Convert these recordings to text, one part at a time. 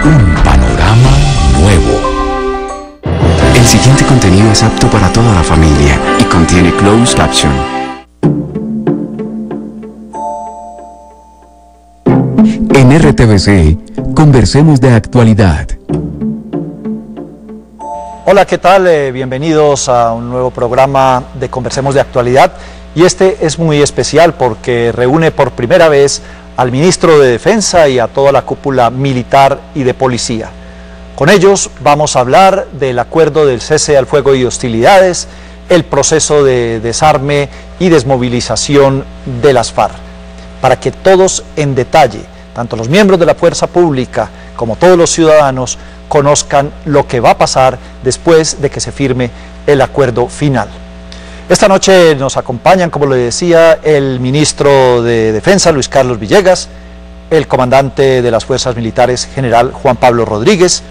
Un panorama nuevo. El siguiente contenido es apto para toda la familia y contiene closed caption. En RTVC, conversemos de actualidad. Hola, ¿qué tal? Bienvenidos a un nuevo programa de Conversemos de Actualidad. Y este es muy especial porque reúne por primera vez al ministro de Defensa y a toda la cúpula militar y de policía. Con ellos vamos a hablar del acuerdo del cese al fuego y hostilidades, el proceso de desarme y desmovilización de las FARC, para que todos en detalle, tanto los miembros de la fuerza pública como todos los ciudadanos, conozcan lo que va a pasar después de que se firme el acuerdo final. Esta noche nos acompañan, como le decía, el ministro de Defensa, Luis Carlos Villegas, el comandante de las Fuerzas Militares, general Juan Pablo Rodríguez,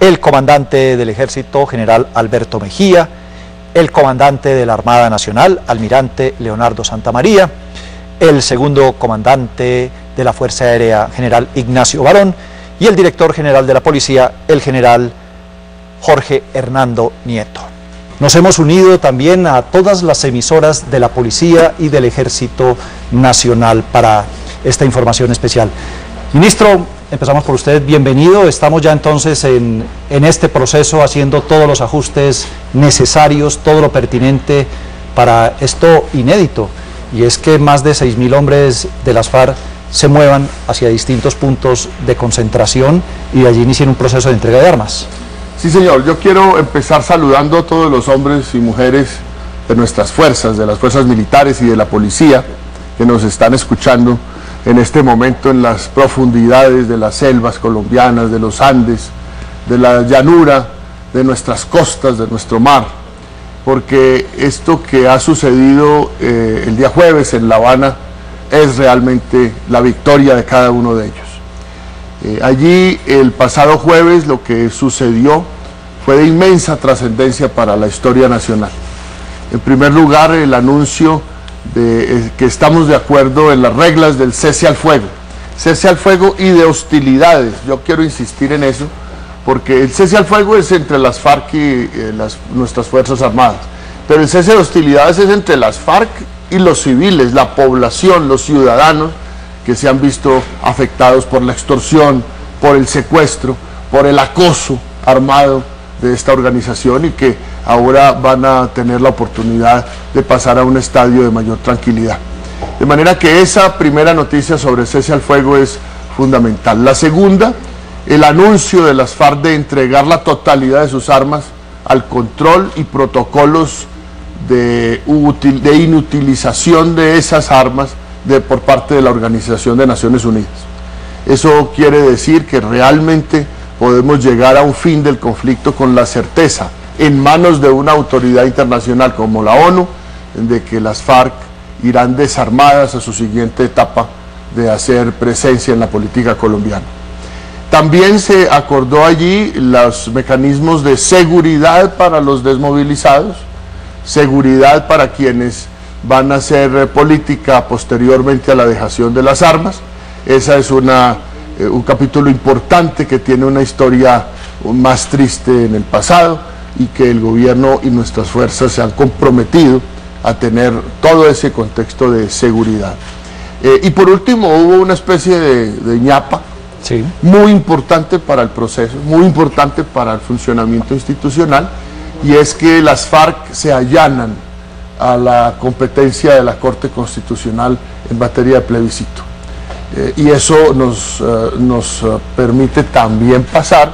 el comandante del Ejército, general Alberto Mejía, el comandante de la Armada Nacional, almirante Leonardo Santamaría, el segundo comandante de la Fuerza Aérea, general Ignacio Barón, y el director general de la Policía, el general Jorge Hernando Nieto. Nos hemos unido también a todas las emisoras de la Policía y del Ejército Nacional para esta información especial. Ministro, empezamos por usted, bienvenido. Estamos ya entonces en este proceso haciendo todos los ajustes necesarios, todo lo pertinente para esto inédito, y es que más de 6.000 hombres de las FARC se muevan hacia distintos puntos de concentración y de allí inicien un proceso de entrega de armas. Sí, señor, yo quiero empezar saludando a todos los hombres y mujeres de nuestras fuerzas, de las fuerzas militares y de la policía que nos están escuchando en este momento en las profundidades de las selvas colombianas, de los Andes, de la llanura, de nuestras costas, de nuestro mar, porque esto que ha sucedido el día jueves en La Habana es realmente la victoria de cada uno de ellos. Allí el pasado jueves lo que sucedió fue de inmensa trascendencia para la historia nacional. En primer lugar, el anuncio de que estamos de acuerdo en las reglas del cese al fuego y de hostilidades. Yo quiero insistir en eso, porque el cese al fuego es entre las FARC y nuestras Fuerzas Armadas, pero el cese de hostilidades es entre las FARC y los civiles, la población, los ciudadanos que se han visto afectados por la extorsión, por el secuestro, por el acoso armado de esta organización y que ahora van a tener la oportunidad de pasar a un estadio de mayor tranquilidad. De manera que esa primera noticia sobre cese al fuego es fundamental. La segunda, el anuncio de las FARC de entregar la totalidad de sus armas al control y protocolos de inutilización de esas armas por parte de la Organización de Naciones Unidas. Eso quiere decir que realmente podemos llegar a un fin del conflicto con la certeza, en manos de una autoridad internacional como la ONU, de que las FARC irán desarmadas a su siguiente etapa de hacer presencia en la política colombiana. También se acordó allí los mecanismos de seguridad para los desmovilizados, seguridad para quienes van a hacer política posteriormente a la dejación de las armas. Esa es un capítulo importante que tiene una historia más triste en el pasado y que el gobierno y nuestras fuerzas se han comprometido a tener todo ese contexto de seguridad. Y por último hubo una especie de ñapa, sí, muy importante para el proceso, muy importante para el funcionamiento institucional, y es que las FARC se allanan a la competencia de la Corte Constitucional en materia de plebiscito. Y eso nos permite también pasar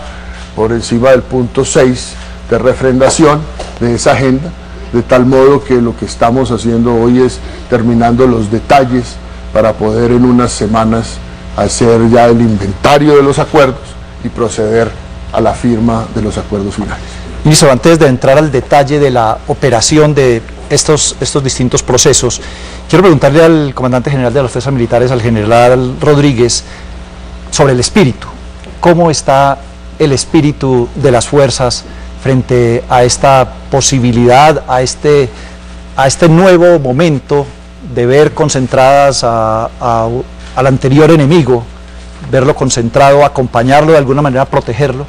por encima del punto 6 de refrendación de esa agenda, de tal modo que lo que estamos haciendo hoy es terminando los detalles para poder en unas semanas hacer ya el inventario de los acuerdos y proceder a la firma de los acuerdos finales. Ministro, antes de entrar al detalle de la operación de estos distintos procesos, quiero preguntarle al comandante general de las Fuerzas Militares, al general Rodríguez, sobre el espíritu. ¿Cómo está el espíritu de las fuerzas frente a esta posibilidad, a este nuevo momento de ver concentradas al anterior enemigo verlo concentrado, acompañarlo de alguna manera, protegerlo?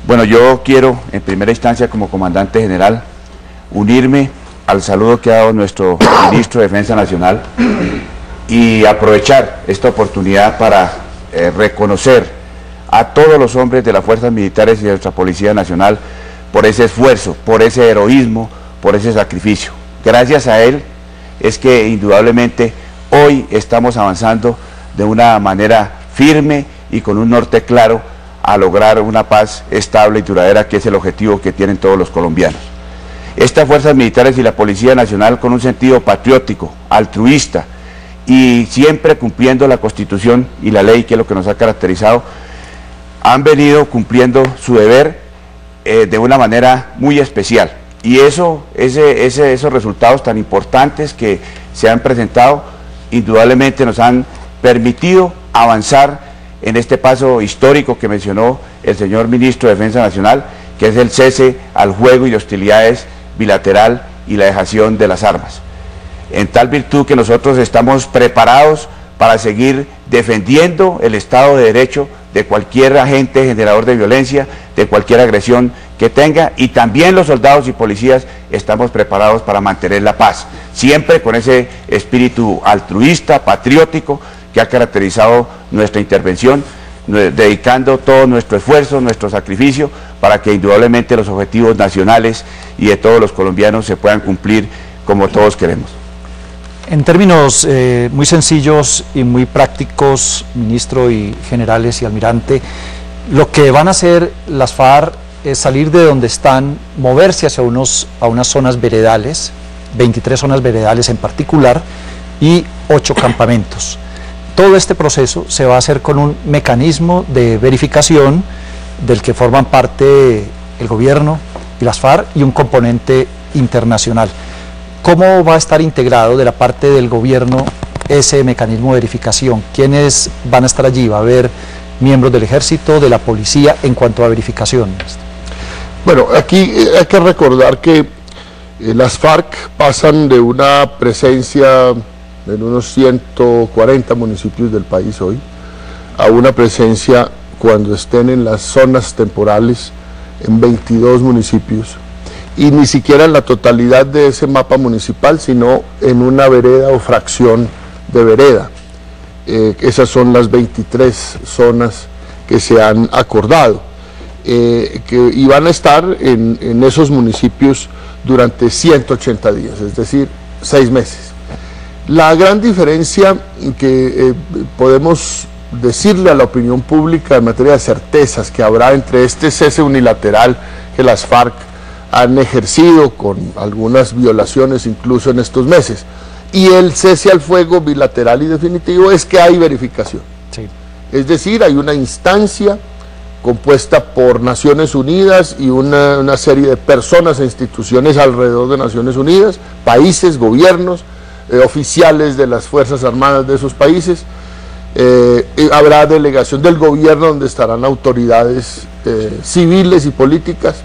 Bueno, yo quiero en primera instancia como comandante general unirme al saludo que ha dado nuestro ministro de Defensa Nacional y aprovechar esta oportunidad para reconocer a todos los hombres de las fuerzas militares y de nuestra Policía Nacional por ese esfuerzo, por ese heroísmo, por ese sacrificio. Gracias a él es que indudablemente hoy estamos avanzando de una manera firme y con un norte claro a lograr una paz estable y duradera, que es el objetivo que tienen todos los colombianos. Estas fuerzas militares y la Policía Nacional, con un sentido patriótico, altruista y siempre cumpliendo la Constitución y la ley, que es lo que nos ha caracterizado, han venido cumpliendo su deber de una manera muy especial. Y esos resultados tan importantes que se han presentado indudablemente nos han permitido avanzar en este paso histórico que mencionó el señor ministro de Defensa Nacional, que es el cese al juego y de hostilidades bilateral y la dejación de las armas. En tal virtud que nosotros estamos preparados para seguir defendiendo el Estado de Derecho de cualquier agente generador de violencia, de cualquier agresión que tenga, y también los soldados y policías estamos preparados para mantener la paz, siempre con ese espíritu altruista, patriótico, que ha caracterizado nuestra intervención, dedicando todo nuestro esfuerzo, nuestro sacrificio, para que indudablemente los objetivos nacionales y de todos los colombianos se puedan cumplir como todos queremos. En términos muy sencillos y muy prácticos, ministro y generales y almirante, lo que van a hacer las FARC es salir de donde están, moverse hacia a unas zonas veredales, 23 zonas veredales en particular, y 8 campamentos. Todo este proceso se va a hacer con un mecanismo de verificación del que forman parte el gobierno y las FARC y un componente internacional. ¿Cómo va a estar integrado de la parte del gobierno ese mecanismo de verificación? ¿Quiénes van a estar allí? ¿Va a haber miembros del ejército, de la policía en cuanto a verificación? Bueno, aquí hay que recordar que las FARC pasan de una presencia en unos 140 municipios del país hoy, a una presencia cuando estén en las zonas temporales en 22 municipios, y ni siquiera en la totalidad de ese mapa municipal, sino en una vereda o fracción de vereda. Esas son las 23 zonas que se han acordado, y van a estar en esos municipios durante 180 días, es decir, 6 meses. La gran diferencia que podemos decirle a la opinión pública en materia de certezas que habrá entre este cese unilateral que las FARC han ejercido con algunas violaciones incluso en estos meses y el cese al fuego bilateral y definitivo es que hay verificación. Sí. Es decir, hay una instancia compuesta por Naciones Unidas y una serie de personas e instituciones alrededor de Naciones Unidas, países, gobiernos, oficiales de las Fuerzas Armadas de esos países. Habrá delegación del gobierno donde estarán autoridades civiles y políticas,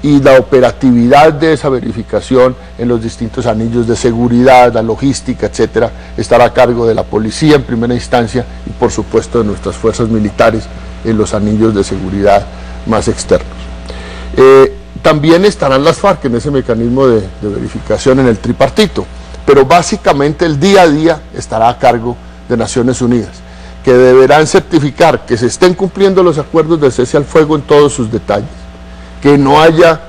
y la operatividad de esa verificación en los distintos anillos de seguridad, la logística, etcétera, estará a cargo de la policía en primera instancia y por supuesto de nuestras fuerzas militares en los anillos de seguridad más externos. También estarán las FARC en ese mecanismo de verificación en el tripartito, pero básicamente el día a día estará a cargo de Naciones Unidas, que deberán certificar que se estén cumpliendo los acuerdos de cese al fuego en todos sus detalles, que no haya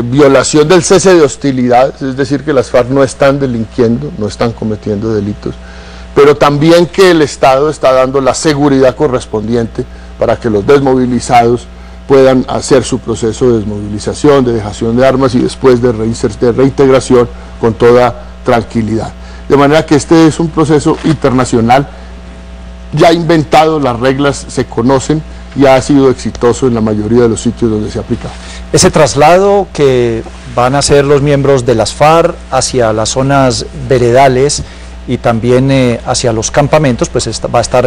violación del cese de hostilidades, es decir, que las FARC no están delinquiendo, no están cometiendo delitos, pero también que el Estado está dando la seguridad correspondiente para que los desmovilizados puedan hacer su proceso de desmovilización, de dejación de armas y después de reintegración con toda tranquilidad. De manera que este es un proceso internacional ya inventado, las reglas se conocen y ha sido exitoso en la mayoría de los sitios donde se ha aplicado. Ese traslado que van a hacer los miembros de las FARC hacia las zonas veredales y también hacia los campamentos, pues va a estar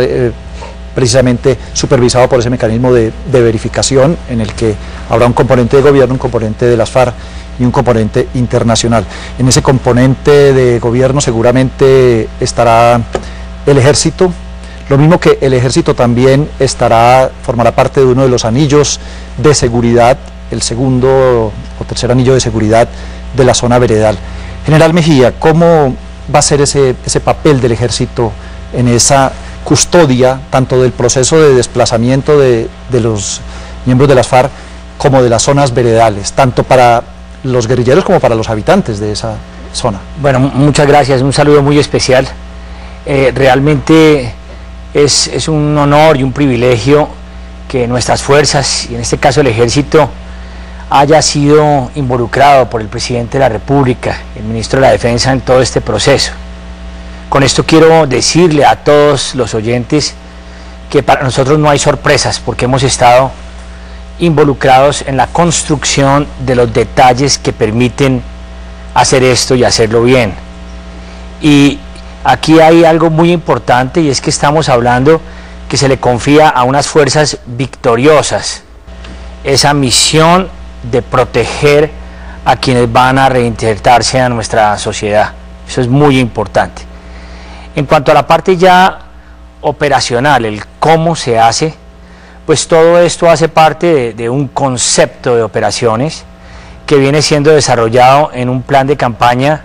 precisamente supervisado por ese mecanismo de verificación en el que habrá un componente de gobierno, un componente de las FARC y un componente internacional. En ese componente de gobierno seguramente estará el ejército, Lo mismo que el ejército también formará parte de uno de los anillos de seguridad, el segundo o tercer anillo de seguridad de la zona veredal. General Mejía, ¿cómo va a ser ese papel del ejército en esa custodia, tanto del proceso de desplazamiento de los miembros de las FARC como de las zonas veredales, tanto para los guerrilleros como para los habitantes de esa zona? Bueno, muchas gracias, un saludo muy especial. Realmente es un honor y un privilegio que nuestras fuerzas, y en este caso el ejército, haya sido involucrado por el presidente de la República, el ministro de la Defensa, en todo este proceso. Con esto quiero decirle a todos los oyentes que para nosotros no hay sorpresas, porque hemos estado involucrados en la construcción de los detalles que permiten hacer esto y hacerlo bien. Y aquí hay algo muy importante, y es que estamos hablando que se le confía a unas fuerzas victoriosas esa misión de proteger a quienes van a reinsertarse a nuestra sociedad. Eso es muy importante. En cuanto a la parte ya operacional, el cómo se hace, pues todo esto hace parte de un concepto de operaciones que viene siendo desarrollado en un plan de campaña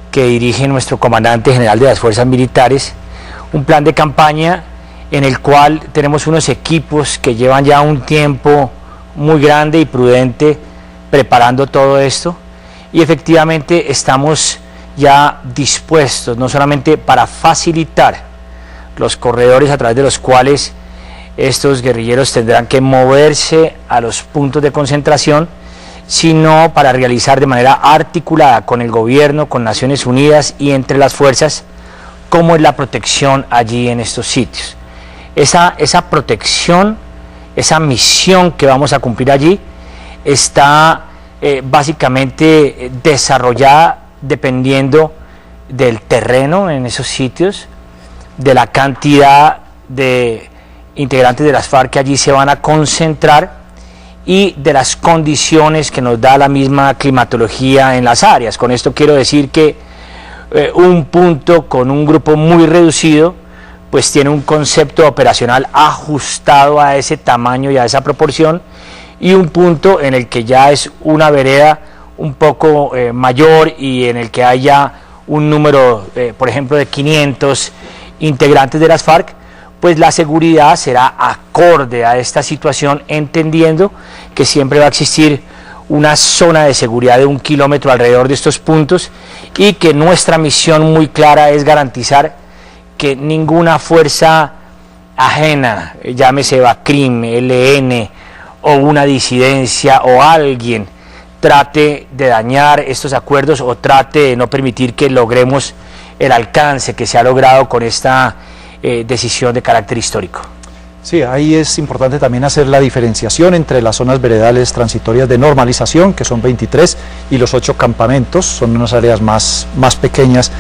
que dirige nuestro comandante general de las fuerzas militares, un plan de campaña en el cual tenemos unos equipos que llevan ya un tiempo muy grande y prudente preparando todo esto, y efectivamente estamos ya dispuestos no solamente para facilitar los corredores a través de los cuales estos guerrilleros tendrán que moverse a los puntos de concentración, sino para realizar de manera articulada con el gobierno, con Naciones Unidas y entre las fuerzas, cómo es la protección allí en estos sitios. Esa protección, esa misión que vamos a cumplir allí, está básicamente desarrollada dependiendo del terreno en esos sitios, de la cantidad de integrantes de las FARC que allí se van a concentrar y de las condiciones que nos da la misma climatología en las áreas. Con esto quiero decir que un punto con un grupo muy reducido pues tiene un concepto operacional ajustado a ese tamaño y a esa proporción, y un punto en el que ya es una vereda un poco mayor y en el que haya un número, por ejemplo, de 500 integrantes de las FARC, pues la seguridad será acorde a esta situación, entendiendo que siempre va a existir una zona de seguridad de 1 kilómetro alrededor de estos puntos, y que nuestra misión muy clara es garantizar que ninguna fuerza ajena, llámese BACRIM, ELN o una disidencia o alguien, trate de dañar estos acuerdos o trate de no permitir que logremos el alcance que se ha logrado con esta decisión de carácter histórico. Sí, ahí es importante también hacer la diferenciación entre las zonas veredales transitorias de normalización, que son 23, y los 8 campamentos, son unas áreas más pequeñas,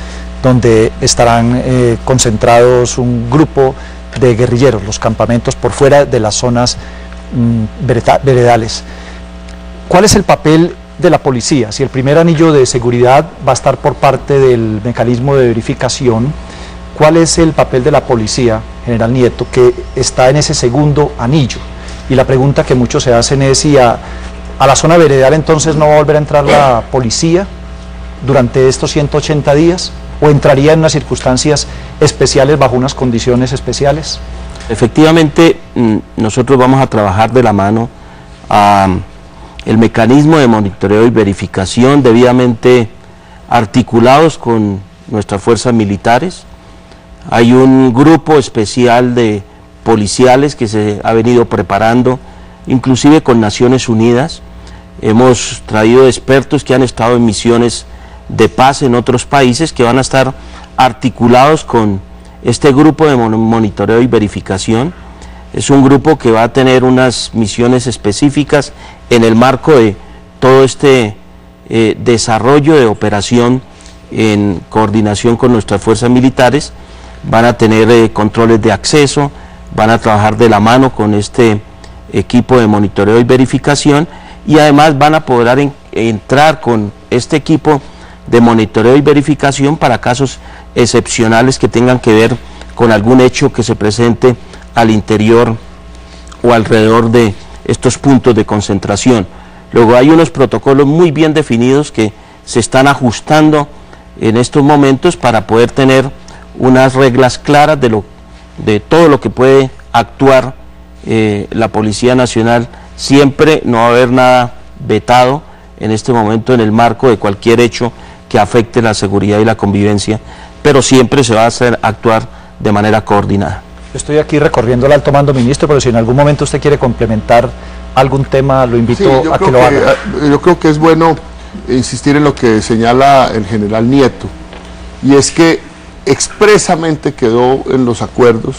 donde estarán concentrados un grupo de guerrilleros, los campamentos por fuera de las zonas veredales. ¿Cuál es el papel de la policía? Si el primer anillo de seguridad va a estar por parte del mecanismo de verificación, ¿cuál es el papel de la policía, General Nieto, que está en ese segundo anillo? Y la pregunta que muchos se hacen es si a la zona veredal entonces no va a volver a entrar la policía durante estos 180 días, o entraría en unas circunstancias especiales, bajo unas condiciones especiales. Efectivamente, nosotros vamos a trabajar de la mano a el mecanismo de monitoreo y verificación debidamente articulados con nuestras fuerzas militares. Hay un grupo especial de policiales que se ha venido preparando, inclusive con Naciones Unidas. Hemos traído expertos que han estado en misiones de paz en otros países, que van a estar articulados con este grupo de monitoreo y verificación. Es un grupo que va a tener unas misiones específicas en el marco de todo este desarrollo de operación en coordinación con nuestras fuerzas militares. Van a tener controles de acceso, van a trabajar de la mano con este equipo de monitoreo y verificación, y además van a poder entrar con este equipo de monitoreo y verificación para casos excepcionales que tengan que ver con algún hecho que se presente al interior o alrededor de estos puntos de concentración. Luego hay unos protocolos muy bien definidos que se están ajustando en estos momentos para poder tener unas reglas claras de todo lo que puede actuar la Policía Nacional. Siempre no va a haber nada vetado en este momento en el marco de cualquier hecho que afecte la seguridad y la convivencia, pero siempre se va a hacer actuar de manera coordinada. Estoy aquí recorriendo el alto mando, ministro, pero si en algún momento usted quiere complementar algún tema, lo invito a que lo haga. Yo creo que es bueno insistir en lo que señala el general Nieto, y es que expresamente quedó en los acuerdos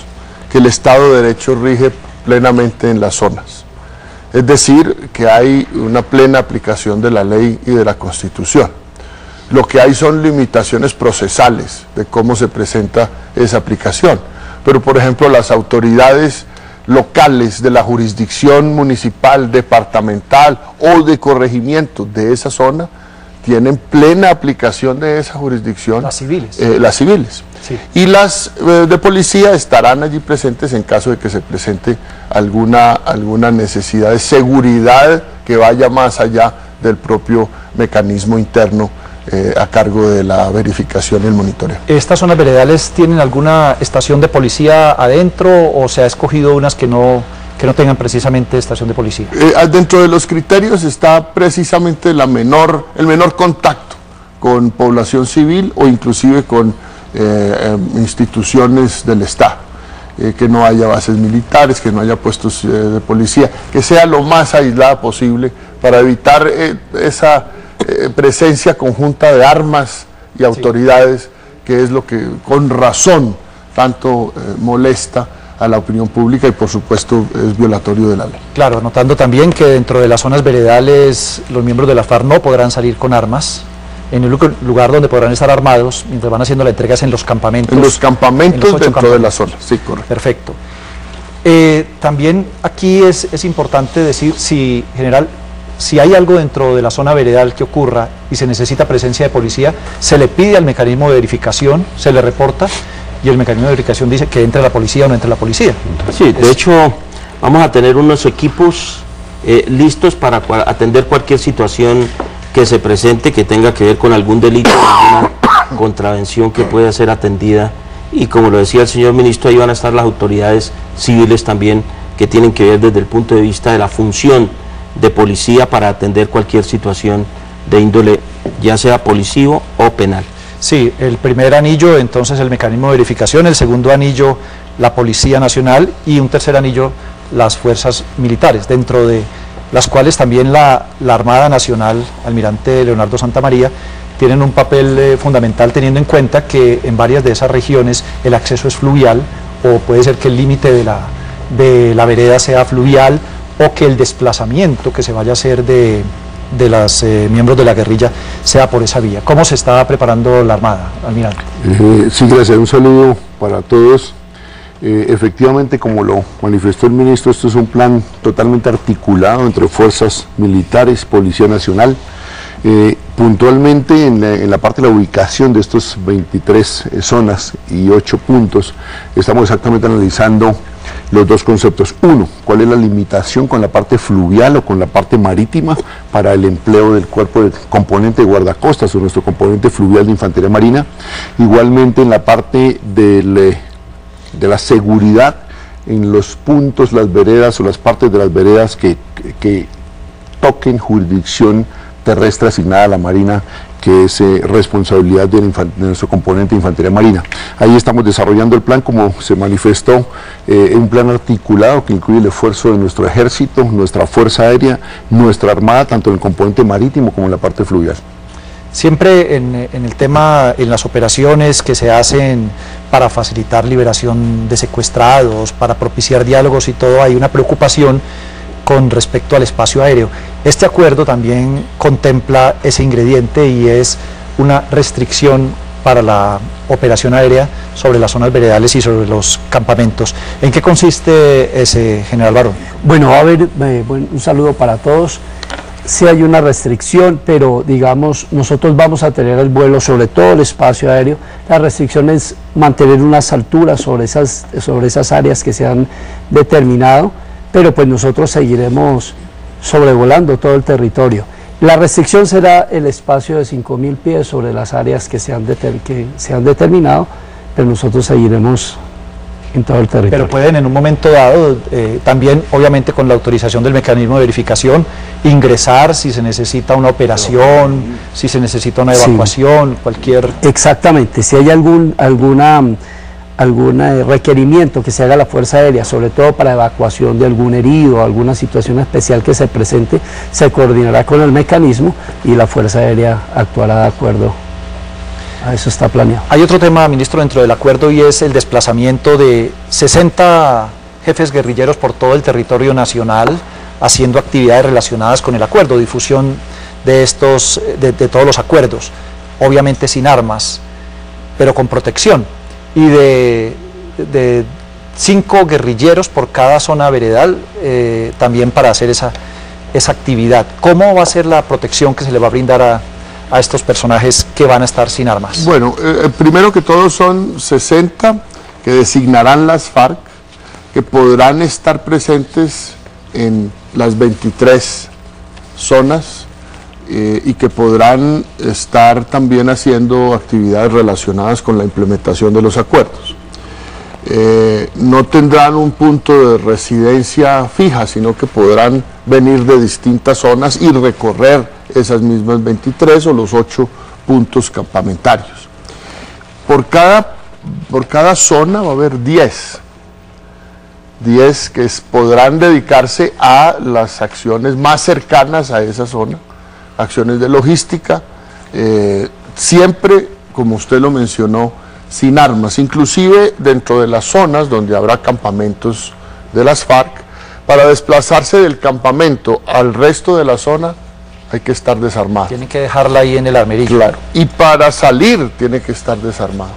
que el Estado de Derecho rige plenamente en las zonas. Es decir, que hay una plena aplicación de la ley y de la Constitución. Lo que hay son limitaciones procesales de cómo se presenta esa aplicación. Pero, por ejemplo, las autoridades locales de la jurisdicción municipal, departamental o de corregimiento de esa zona tienen plena aplicación de esa jurisdicción. Las civiles. Las civiles. Sí. Y las de policía estarán allí presentes en caso de que se presente alguna necesidad de seguridad que vaya más allá del propio mecanismo interno a cargo de la verificación y el monitoreo. ¿Estas zonas veredales tienen alguna estación de policía adentro o se ha escogido unas que no tengan precisamente estación de policía? Dentro de los criterios está precisamente el menor contacto con población civil o inclusive con instituciones del Estado, que no haya bases militares, que no haya puestos de policía, que sea lo más aislada posible para evitar esa presencia conjunta de armas y autoridades, que es lo que con razón tanto molesta a la opinión pública y por supuesto es violatorio de la ley. Claro, notando también que dentro de las zonas veredales los miembros de la FARC no podrán salir con armas. En el lugar donde podrán estar armados mientras van haciendo la entrega es en los campamentos. En los campamentos dentro de la zona, sí, correcto. Perfecto. También aquí es importante decir, si hay algo dentro de la zona veredal que ocurra y se necesita presencia de policía, se le pide al mecanismo de verificación, se le reporta y el mecanismo de verificación dice que entre la policía o no entre la policía. Sí, de hecho vamos a tener unos equipos listos para atender cualquier situación que se presente, que tenga que ver con algún delito, alguna contravención que pueda ser atendida, y como lo decía el señor ministro, ahí van a estar las autoridades civiles también, que tienen que ver desde el punto de vista de la función de policía para atender cualquier situación de índole, ya sea policivo o penal. Sí, el primer anillo entonces el mecanismo de verificación, el segundo anillo la Policía Nacional y un tercer anillo las fuerzas militares, dentro de las cuales también la Armada Nacional, almirante Leonardo Santamaría, tienen un papel fundamental, teniendo en cuenta que en varias de esas regiones el acceso es fluvial, o puede ser que el límite de la vereda sea fluvial, o que el desplazamiento que se vaya a hacer de los miembros de la guerrilla sea por esa vía. ¿Cómo se está preparando la Armada, almirante? Sí, gracias, un saludo para todos. Efectivamente, como lo manifestó el ministro, esto es un plan totalmente articulado entre fuerzas militares, Policía Nacional. Puntualmente en la parte de la ubicación de estos 23 zonas y 8 puntos, estamos exactamente analizando los dos conceptos. Uno, cuál es la limitación con la parte fluvial o con la parte marítima para el empleo del cuerpo del componente de guardacostas o nuestro componente fluvial de infantería marina. Igualmente en la parte de la seguridad en los puntos, las veredas o las partes de las veredas que toquen jurisdicción terrestre asignada a la Marina, que es responsabilidad de nuestro componente de infantería marina. Ahí estamos desarrollando el plan, como se manifestó, un plan articulado que incluye el esfuerzo de nuestro ejército, nuestra fuerza aérea, nuestra armada, tanto en el componente marítimo como en la parte fluvial. Siempre en el tema, en las operaciones que se hacen para facilitar liberación de secuestrados, para propiciar diálogos y todo, hay una preocupación con respecto al espacio aéreo. Este acuerdo también contempla ese ingrediente y es una restricción para la operación aérea sobre las zonas veredales y sobre los campamentos. ¿En qué consiste ese, general Barón? Bueno, a ver, un saludo para todos. sí hay una restricción, pero digamos, nosotros vamos a tener el vuelo sobre todo el espacio aéreo. La restricción es mantener unas alturas sobre esas áreas que se han determinado, pero pues nosotros seguiremos sobrevolando todo el territorio. La restricción será el espacio de 5.000 pies sobre las áreas que se han determinado, pero nosotros seguiremos en todo el territorio. Pero pueden en un momento dado, también obviamente con la autorización del mecanismo de verificación, ingresar si se necesita una operación, si se necesita una evacuación, cualquier... Exactamente, si hay algún requerimiento que se haga a la Fuerza Aérea, sobre todo para evacuación de algún herido, alguna situación especial que se presente, se coordinará con el mecanismo y la Fuerza Aérea actuará de acuerdo. A eso está planeado. Hay otro tema, ministro, dentro del acuerdo, y es el desplazamiento de 60 jefes guerrilleros por todo el territorio nacional, haciendo actividades relacionadas con el acuerdo, difusión de todos los acuerdos, obviamente sin armas, pero con protección, y de 5 guerrilleros por cada zona veredal, también para hacer esa actividad. ¿Cómo va a ser la protección que se le va a brindar a estos personajes que van a estar sin armas? Bueno, primero que todo son 60 que designarán las FARC, que podrán estar presentes en las 23 zonas y que podrán estar también haciendo actividades relacionadas con la implementación de los acuerdos. No tendrán un punto de residencia fija, sino que podrán venir de distintas zonas y recorrer esas mismas 23 o los 8 puntos campamentarios. Por cada zona va a haber 10 que podrán dedicarse a las acciones más cercanas a esa zona, acciones de logística, siempre, como usted lo mencionó, sin armas, inclusive dentro de las zonas donde habrá campamentos de las FARC. Para desplazarse del campamento al resto de la zona hay que estar desarmado. Tienen que dejarla ahí en el armerillo. Claro, y para salir tiene que estar desarmado.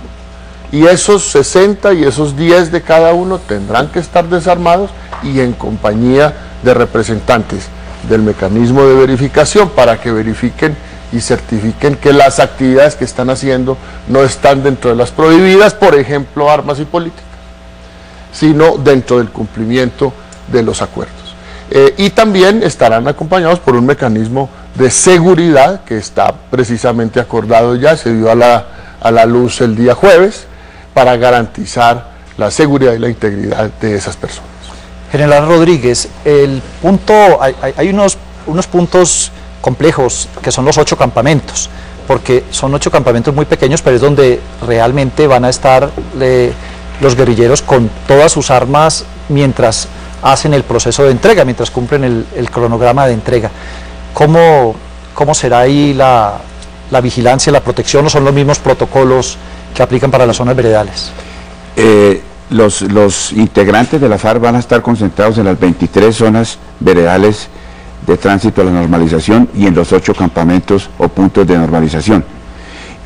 Y esos 60 y esos 10 de cada uno tendrán que estar desarmados y en compañía de representantes del mecanismo de verificación para que verifiquen y certifiquen que las actividades que están haciendo no están dentro de las prohibidas, por ejemplo, armas y política, sino dentro del cumplimiento de los acuerdos. Y también estarán acompañados por un mecanismo de seguridad que está precisamente acordado ya, se dio a la luz el día jueves, para garantizar la seguridad y la integridad de esas personas. General Rodríguez, hay unos puntos complejos que son los 8 campamentos, porque son 8 campamentos muy pequeños, pero es donde realmente van a estar los guerrilleros con todas sus armas mientras hacen el proceso de entrega, mientras cumplen el cronograma de entrega. ¿Cómo será ahí la vigilancia, la protección, o son los mismos protocolos que aplican para las zonas veredales? Los integrantes de la FARC van a estar concentrados en las 23 zonas veredales de tránsito a la normalización y en los 8 campamentos o puntos de normalización.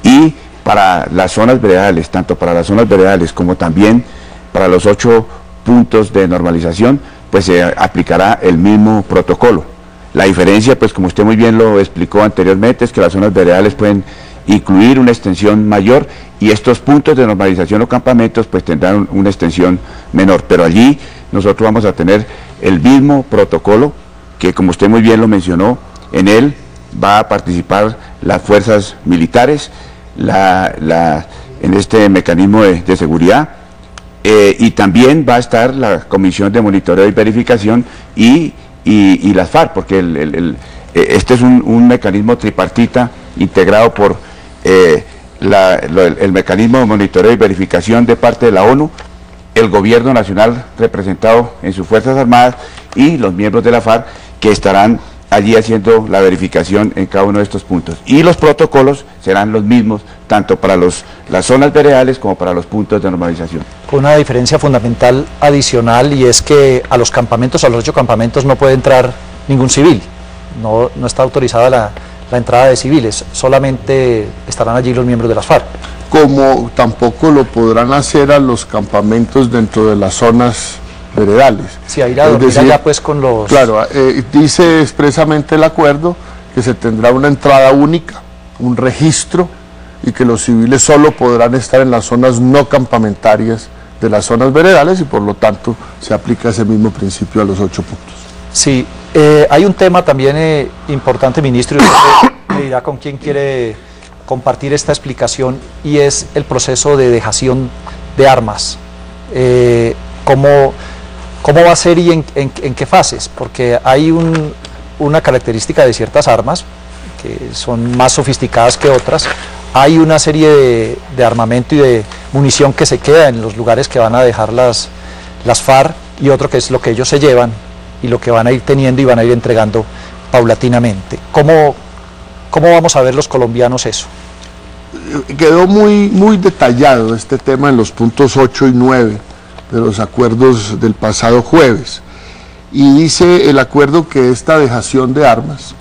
Y para las zonas veredales, tanto para las zonas veredales como también para los 8 puntos de normalización, pues se aplicará el mismo protocolo. La diferencia, pues como usted muy bien lo explicó anteriormente, es que las zonas veredales pueden incluir una extensión mayor y estos puntos de normalización o campamentos pues tendrán una extensión menor, pero allí nosotros vamos a tener el mismo protocolo que, como usted muy bien lo mencionó, en él va a participar las fuerzas militares en este mecanismo de seguridad, y también va a estar la Comisión de Monitoreo y Verificación y las FARC, porque este es un mecanismo tripartita integrado por el mecanismo de monitoreo y verificación de parte de la ONU, el gobierno nacional representado en sus Fuerzas Armadas y los miembros de la FARC que estarán allí haciendo la verificación en cada uno de estos puntos. Y los protocolos serán los mismos tanto para las zonas veredales como para los puntos de normalización. Con una diferencia fundamental adicional, y es que a los campamentos, a los 8 campamentos, no puede entrar ningún civil, no está autorizada la entrada de civiles, solamente estarán allí los miembros de las FARC. Como tampoco lo podrán hacer a los campamentos dentro de las zonas veredales. Sí, a ir a dormir allá pues con los... Claro, dice expresamente el acuerdo que se tendrá una entrada única, un registro, y que los civiles solo podrán estar en las zonas no campamentarias de las zonas veredales, y por lo tanto se aplica ese mismo principio a los 8 puntos. Sí, hay un tema también importante, ministro, y usted me dirá con quién quiere compartir esta explicación, y es el proceso de dejación de armas. ¿Cómo va a ser y en qué fases? Porque hay una característica de ciertas armas que son más sofisticadas que otras. Hay una serie de armamento y de munición que se queda en los lugares que van a dejar las FARC, y otro que es lo que ellos se llevan y lo que van a ir teniendo y van a ir entregando paulatinamente. ¿Cómo vamos a ver los colombianos eso? Quedó muy detallado este tema en los puntos 8 y 9 de los acuerdos del pasado jueves, y dice el acuerdo que esta dejación de armas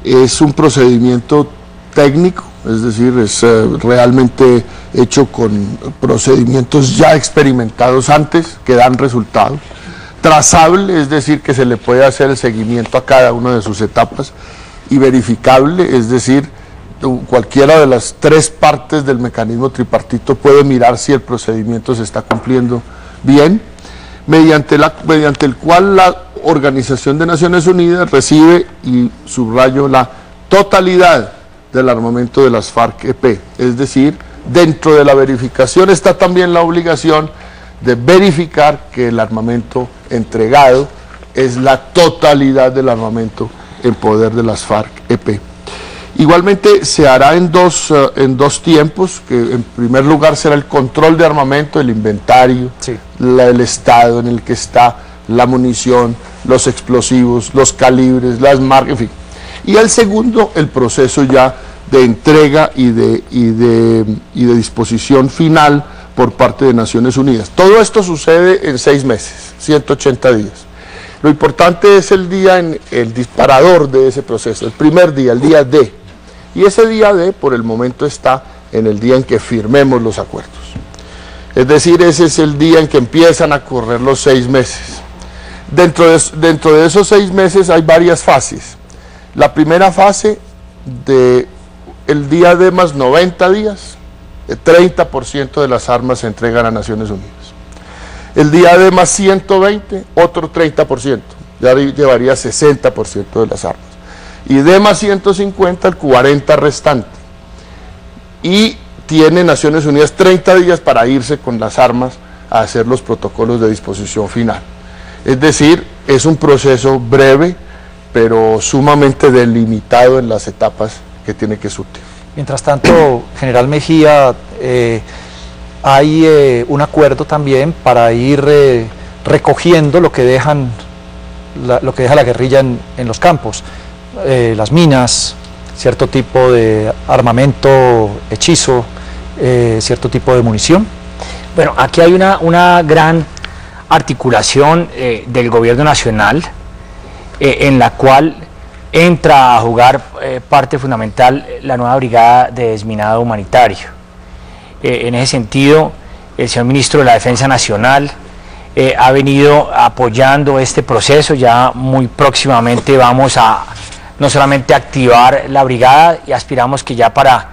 es un procedimiento técnico, es decir, es realmente hecho con procedimientos ya experimentados antes, que dan resultados, trazable, es decir, que se le puede hacer el seguimiento a cada una de sus etapas, y verificable, es decir, cualquiera de las 3 partes del mecanismo tripartito puede mirar si el procedimiento se está cumpliendo bien, mediante el cual la Organización de Naciones Unidas recibe, y subrayo, la totalidad del armamento de las FARC-EP, es decir, dentro de la verificación está también la obligación de verificar que el armamento entregado es la totalidad del armamento en poder de las FARC-EP. Igualmente se hará en dos tiempos, que en primer lugar será el control de armamento, el inventario, sí, el estado en el que está la munición, los explosivos, los calibres, las marcas, en fin. Y el segundo, el proceso ya de entrega y de disposición final por parte de Naciones Unidas. Todo esto sucede en 6 meses, 180 días. Lo importante es el día, el disparador de ese proceso, el primer día, el día D. Y ese día D, por el momento, está en el día en que firmemos los acuerdos. Es decir, ese es el día en que empiezan a correr los 6 meses. Dentro de esos 6 meses hay varias fases. La primera fase, de el día D más 90 días, el 30% de las armas se entregan a Naciones Unidas. El día D más 120, otro 30%, ya llevaría 60% de las armas. Y D más 150, el 40% restante. Y tiene Naciones Unidas 30 días para irse con las armas a hacer los protocolos de disposición final. Es decir, es un proceso breve, pero sumamente delimitado en las etapas que tiene que surtir. Mientras tanto, General Mejía, hay un acuerdo también para ir recogiendo lo que deja la guerrilla en los campos, las minas, cierto tipo de armamento hechizo, cierto tipo de munición. Bueno, aquí hay una gran articulación del gobierno nacional, en la cual entra a jugar parte fundamental la nueva brigada de desminado humanitario. En ese sentido, el señor ministro de la Defensa Nacional ha venido apoyando este proceso. Ya muy próximamente vamos a no solamente activar la brigada, y aspiramos que ya para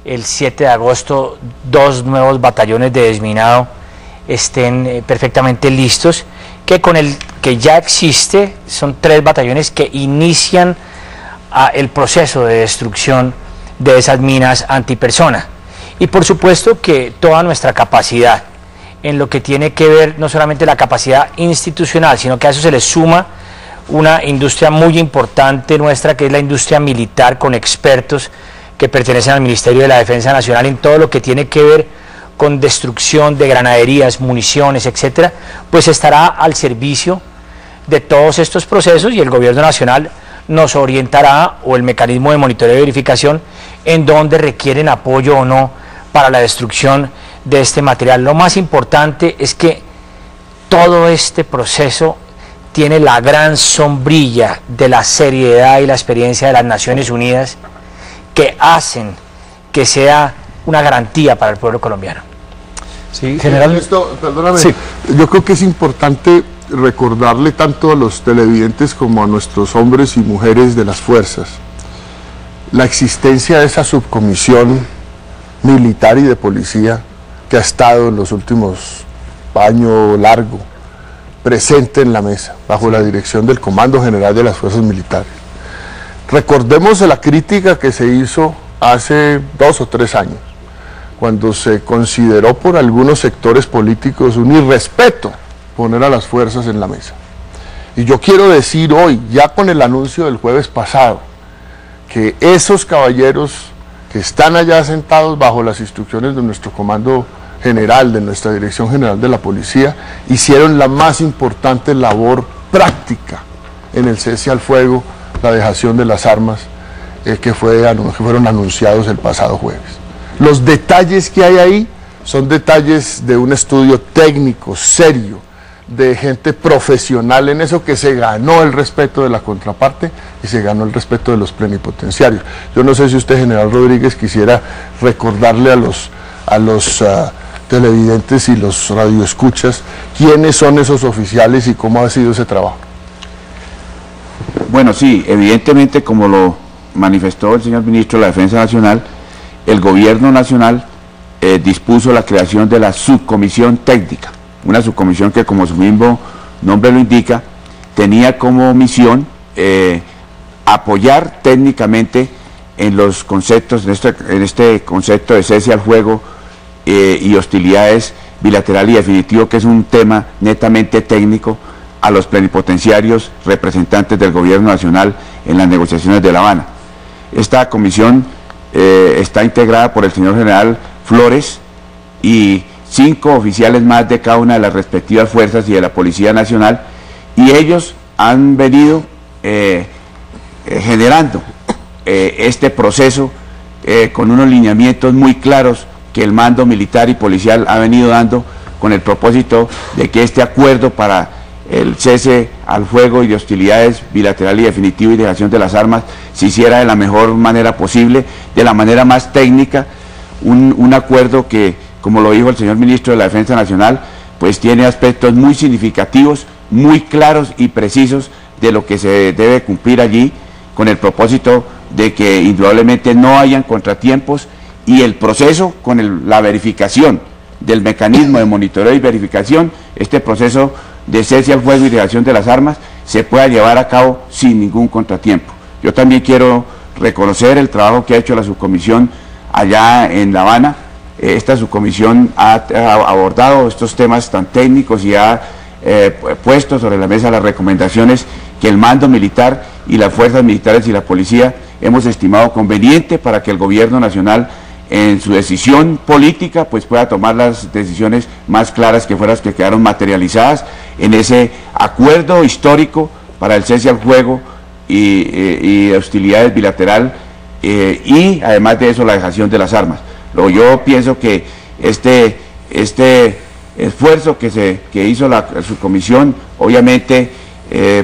el 7 de agosto 2 nuevos batallones de desminado estén perfectamente listos, que con el que ya existe son 3 batallones que inician el proceso de destrucción de esas minas antipersona. Y por supuesto que toda nuestra capacidad en lo que tiene que ver no solamente la capacidad institucional, sino que a eso se le suma una industria muy importante nuestra, que es la industria militar, con expertos que pertenecen al Ministerio de la Defensa Nacional en todo lo que tiene que ver con destrucción de granaderías, municiones, etcétera, pues estará al servicio de todos estos procesos, y el gobierno nacional nos orientará, o el mecanismo de monitoreo y verificación, en donde requieren apoyo o no para la destrucción de este material. Lo más importante es que todo este proceso tiene la gran sombrilla de la seriedad y la experiencia de las Naciones Unidas, que hacen que sea una garantía para el pueblo colombiano. Sí, general. Perdóname, sí. Yo creo que es importante recordarle tanto a los televidentes como a nuestros hombres y mujeres de las fuerzas la existencia de esa subcomisión militar y de policía que ha estado en los últimos años largo presente en la mesa, bajo la dirección del Comando General de las Fuerzas Militares. Recordemos la crítica que se hizo hace 2 o 3 años, cuando se consideró por algunos sectores políticos un irrespeto poner a las fuerzas en la mesa. Y yo quiero decir hoy, ya con el anuncio del jueves pasado, que esos caballeros que están allá sentados bajo las instrucciones de nuestro Comando General, de nuestra Dirección General de la Policía, hicieron la más importante labor práctica en el cese al fuego, la dejación de las armas que fueron anunciados el pasado jueves. Los detalles que hay ahí son detalles de un estudio técnico, serio, de gente profesional en eso, que se ganó el respeto de la contraparte y se ganó el respeto de los plenipotenciarios. Yo no sé si usted, general Rodríguez, quisiera recordarle a los televidentes y los radioescuchas quiénes son esos oficiales y cómo ha sido ese trabajo. Bueno, sí, evidentemente, como lo manifestó el señor ministro de la Defensa Nacional, el Gobierno Nacional dispuso la creación de la subcomisión técnica, una subcomisión que, como su mismo nombre lo indica, tenía como misión apoyar técnicamente en los conceptos, en este concepto de cese al fuego y hostilidades bilateral y definitivo, que es un tema netamente técnico, a los plenipotenciarios representantes del Gobierno Nacional en las negociaciones de La Habana. Esta comisión está integrada por el señor general Flores y 5 oficiales más de cada una de las respectivas fuerzas y de la Policía Nacional, y ellos han venido generando este proceso con unos lineamientos muy claros que el mando militar y policial ha venido dando, con el propósito de que este acuerdo para el cese al fuego y de hostilidades bilateral y definitivo y dejación de las armas se hiciera de la mejor manera posible, de la manera más técnica, un acuerdo que, como lo dijo el señor ministro de la Defensa Nacional, pues tiene aspectos muy significativos, muy claros y precisos de lo que se debe cumplir allí, con el propósito de que indudablemente no hayan contratiempos y el proceso con la verificación del mecanismo de monitoreo y verificación, este proceso de cese al fuego y dejación de las armas, se pueda llevar a cabo sin ningún contratiempo. Yo también quiero reconocer el trabajo que ha hecho la subcomisión allá en La Habana. Esta subcomisión ha abordado estos temas tan técnicos y ha puesto sobre la mesa las recomendaciones que el mando militar y las fuerzas militares y la policía hemos estimado conveniente para que el Gobierno Nacional, en su decisión política, pues pueda tomar las decisiones más claras que fueran las que quedaron materializadas en ese acuerdo histórico para el cese al fuego y hostilidades bilateral y además de eso la dejación de las armas. Yo pienso que este esfuerzo que hizo la subcomisión, obviamente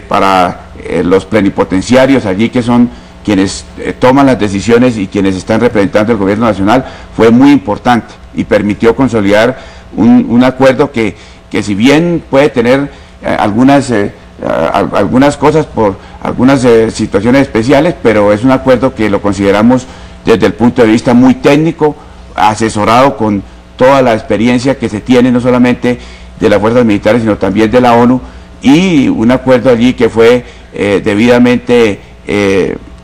para los plenipotenciarios allí, que son quienes toman las decisiones y quienes están representando el Gobierno Nacional, fue muy importante y permitió consolidar un acuerdo que si bien puede tener algunas cosas por algunas situaciones especiales, pero es un acuerdo que lo consideramos desde el punto de vista muy técnico, asesorado con toda la experiencia que se tiene no solamente de las fuerzas militares sino también de la ONU, y un acuerdo allí que fue debidamente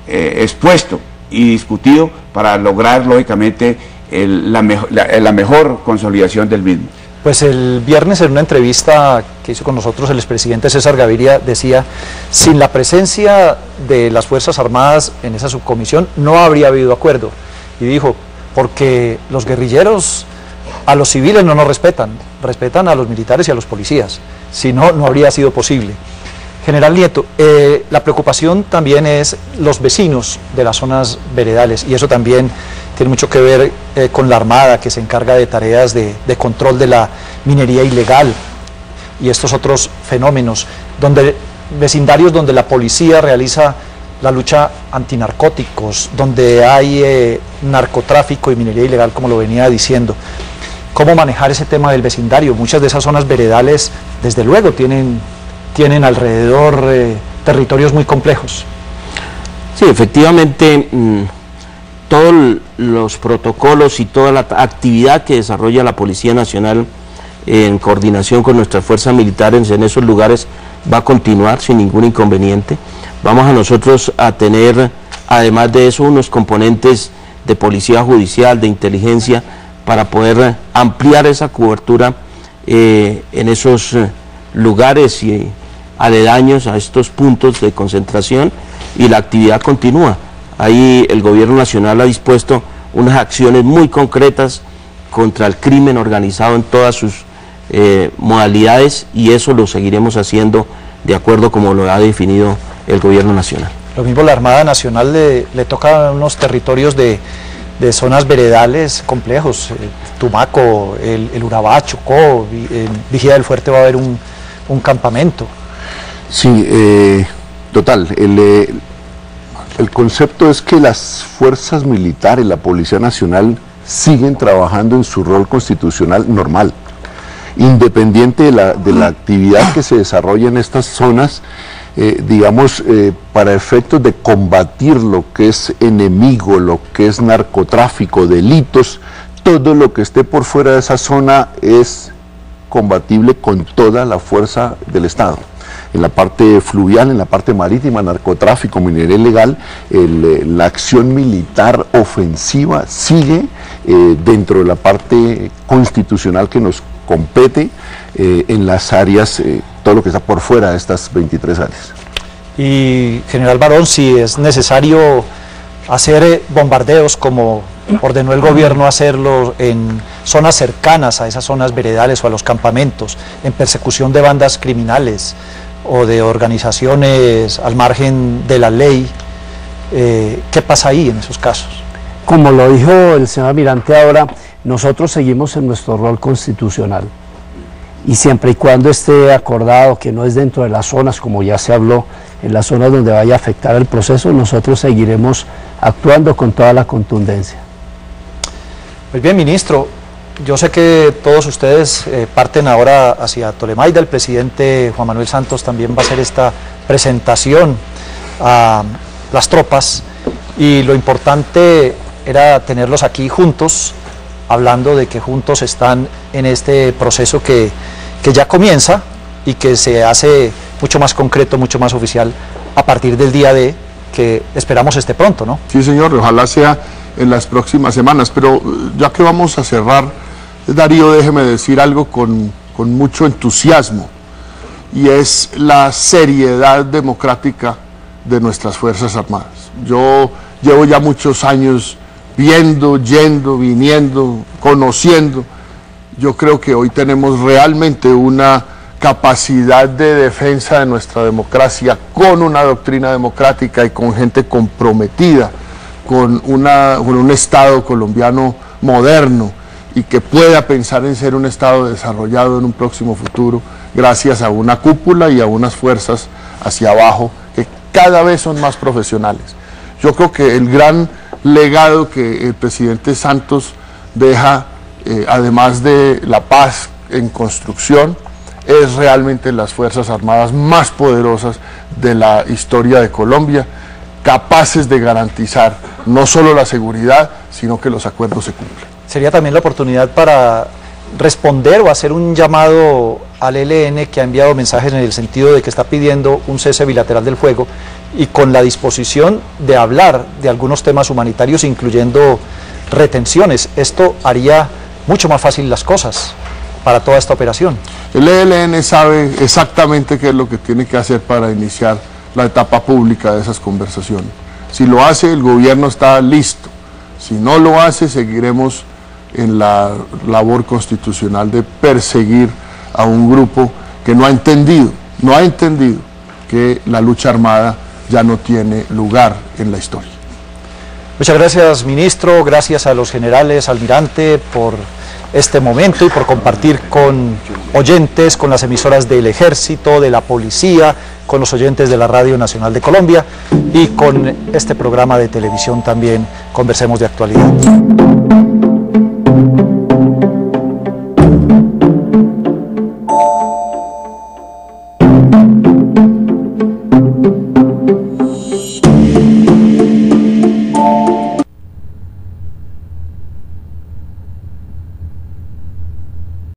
expuesto y discutido para lograr lógicamente la mejor consolidación del mismo. Pues el viernes, en una entrevista que hizo con nosotros el expresidente César Gaviria, decía: sin la presencia de las Fuerzas Armadas en esa subcomisión no habría habido acuerdo. Y dijo, porque los guerrilleros a los civiles no nos respetan, respetan a los militares y a los policías, si no, no habría sido posible. General Nieto, la preocupación también es los vecinos de las zonas veredales, y eso también tiene mucho que ver con la Armada, que se encarga de tareas de control de la minería ilegal y estos otros fenómenos, vecindarios donde la policía realiza la lucha antinarcóticos, donde hay narcotráfico y minería ilegal, como lo venía diciendo. ¿Cómo manejar ese tema del vecindario? Muchas de esas zonas veredales, desde luego, tienen tienen alrededor territorios muy complejos. Sí, efectivamente, todos los protocolos y toda la actividad que desarrolla la Policía Nacional en coordinación con nuestras fuerzas militares en esos lugares va a continuar sin ningún inconveniente. Vamos a nosotros a tener, además de eso, unos componentes de policía judicial, de inteligencia, para poder ampliar esa cobertura en esos lugares y aledaños a estos puntos de concentración, y la actividad continúa. Ahí el gobierno nacional ha dispuesto unas acciones muy concretas contra el crimen organizado en todas sus modalidades, y eso lo seguiremos haciendo de acuerdo como lo ha definido el gobierno nacional. Lo mismo la Armada Nacional le toca unos territorios de zonas veredales complejos, Tumaco, el Urabá, Chocó, en Vigía del Fuerte va a haber un campamento. Sí, total. El concepto es que las fuerzas militares, la Policía Nacional, siguen trabajando en su rol constitucional normal, independiente de la actividad que se desarrolla en estas zonas, digamos, para efectos de combatir lo que es enemigo, lo que es narcotráfico, delitos. Todo lo que esté por fuera de esa zona es combatible con toda la fuerza del Estado. En la parte fluvial, en la parte marítima, narcotráfico, minería ilegal, la acción militar ofensiva sigue dentro de la parte constitucional que nos compete en las áreas, todo lo que está por fuera de estas 23 áreas. Y General Barón, si es necesario hacer bombardeos como ordenó el gobierno hacerlo en zonas cercanas a esas zonas veredales o a los campamentos, en persecución de bandas criminales o de organizaciones al margen de la ley, ¿qué pasa ahí en esos casos? Como lo dijo el señor almirante ahora, nosotros seguimos en nuestro rol constitucional, y siempre y cuando esté acordado que no es dentro de las zonas, como ya se habló, en las zonas donde vaya a afectar el proceso, nosotros seguiremos actuando con toda la contundencia. Pues bien, ministro, yo sé que todos ustedes parten ahora hacia Tolemaida. El presidente Juan Manuel Santos también va a hacer esta presentación a las tropas, y lo importante era tenerlos aquí juntos, hablando de que juntos están en este proceso que ya comienza y que se hace mucho más concreto, mucho más oficial a partir del día D, que esperamos esté pronto, ¿no? Sí, señor, ojalá sea en las próximas semanas, pero ya que vamos a cerrar, Darío, déjeme decir algo con mucho entusiasmo, y es la seriedad democrática de nuestras Fuerzas Armadas. Yo llevo ya muchos años viendo, yendo, viniendo, conociendo. Yo creo que hoy tenemos realmente una capacidad de defensa de nuestra democracia, con una doctrina democrática y con gente comprometida con un Estado colombiano moderno y que pueda pensar en ser un Estado desarrollado en un próximo futuro, gracias a una cúpula y a unas fuerzas hacia abajo que cada vez son más profesionales. Yo creo que el gran legado que el presidente Santos deja, además de la paz en construcción, es realmente las Fuerzas Armadas más poderosas de la historia de Colombia, capaces de garantizar no solo la seguridad, sino que los acuerdos se cumplen. Sería también la oportunidad para responder o hacer un llamado al ELN, que ha enviado mensajes en el sentido de que está pidiendo un cese bilateral del fuego y con la disposición de hablar de algunos temas humanitarios, incluyendo retenciones. Esto haría mucho más fácil las cosas para toda esta operación. El ELN sabe exactamente qué es lo que tiene que hacer para iniciar la etapa pública de esas conversaciones. Si lo hace, el gobierno está listo. Si no lo hace, seguiremos en la labor constitucional de perseguir a un grupo que no ha entendido que la lucha armada ya no tiene lugar en la historia. Muchas gracias, ministro, gracias a los generales, almirante, por este momento y por compartir con oyentes, con las emisoras del Ejército, de la Policía, con los oyentes de la Radio Nacional de Colombia y con este programa de televisión también, Conversemos de Actualidad.